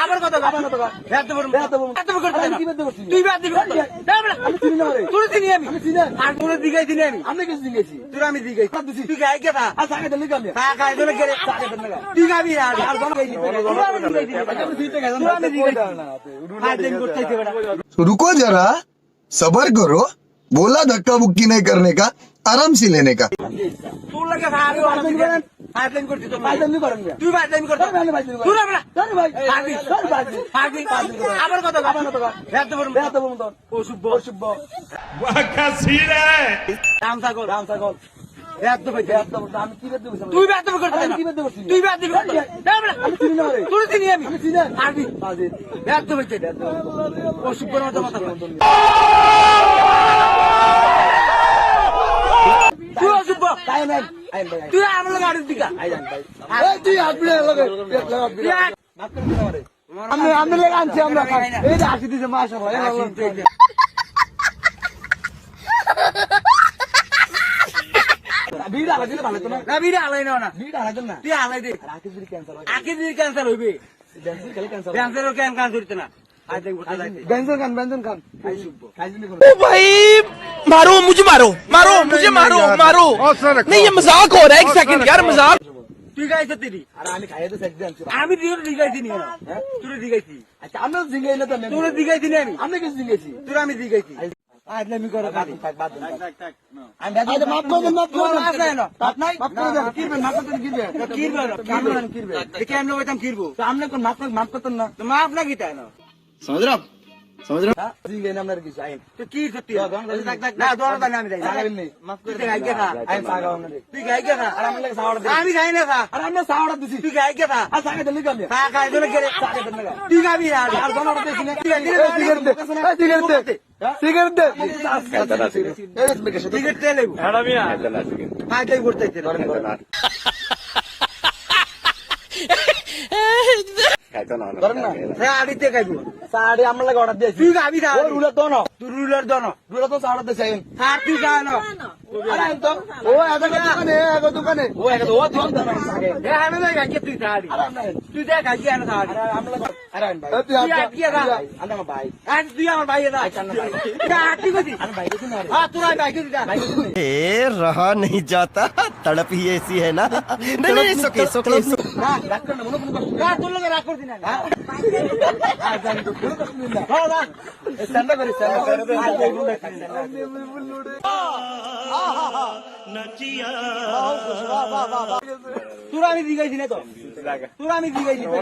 আবার কথা তুই তুই চিনি আমি তোর দিঘাই চিনি আমি আমি কিছু দিঘাইছি তোর আমি দিঘাইছি তুই গাই কে তুই গাবি रुको जरा सबर करो बोला धक्का बुक्की नहीं करने का आराम से लेने का তোর লাগে পাইপলাইন করছিস তো তুই পাইপলাইন করছিস তুই আবার কথা ও শুভ রাম সাগর আমি কি করতে তুই ব্যর্থ করছিস তুই ব্যর্থ তোর চিনি আমি ব্যর্থ হইছে ও শুভর মতো মাথা তুই অশুভ তুই আমার গাড়ির দিকা তুই আমি আনছি আমরা এই যে আসি দিছে মাশাআল্লাহ ভিড় আলাই দিলে ভালো তো না ভিড় আলাই না ভিড় আলাই না তুই আলাই দে আকির ক্যান্সার হইবে ক্যান্সার হইতে না व्यंजन खान ओ भाई मारो मुझे मारो नहीं ये मजाक हो रहा है एक सेकंड यार मजाक তুই গাইছ তিরি আর আমি খাইয়ে তো সেক দিছি আমি দিগাইছি নি হ্যাঁ তুই দিগাইছি আচ্ছা আমি দিগাই না তো তুই দিগাইছি নি আমি কিছু দিগাইছি তুই আমি দিগাইছি আজলে আমি করে বাদ আমি দাদা মাফ করে দেন মাফ নাই কিরবে মাফ করতে কিরবে এ কেমনে হইতাম কিরবো তো আমনে কোন মাফ করতেন না তো মাফ না গিতা না समझ रहा দিগেন আপনার কিছু আইন তো কি সত্যি না দরদা না আমি যাই লাগাবেন নি মাফ করে গাই কে খা আমি পাগাও না তুই গাই কে খা আর আমি লাগে সাওড়া দে আমি গাই না খা আর আমি সাওড়া দিছি তুই গাই কে খা আর সাকে দিলি কামে খা খাই দিলে কে সাকে দিলে তুই গাবি আর দরদা দিছি না সিগারেট দে সিগারেট দে লেবু এডা মিয়া খাই যাই করতেছে সাড়িতে খাইবো সাড়ি আমার লাগে অর্ডার দিয়েছি তুই গাবি না রুলার দন তুই রুলার তো সাড়া দিয়েছি আর তুই গায় না আরে তো ও এক দোকানে ও দোকান এ আমি না গাই তুই সাড়ি তুই দেখ গাই না সাড়ি আমরা আরে ভাই তুই কি না আমরা ভাই আর তুই আমার ভাই না ঠিক আছে আমি ভাই কিছু না তুই ভাই কিছু না ए रहा नहीं जाता तड़प ही ऐसी है ना नहीं सोके না রাখ না মনে কোন কষ্ট না তোর লাগে রাখ করে দিনা না আর জানি তো কোন কষ্ট না না স্ট্যান্ড করে তোরা আমি দিগাইছি না তো তোরা আমি দিগাইছি না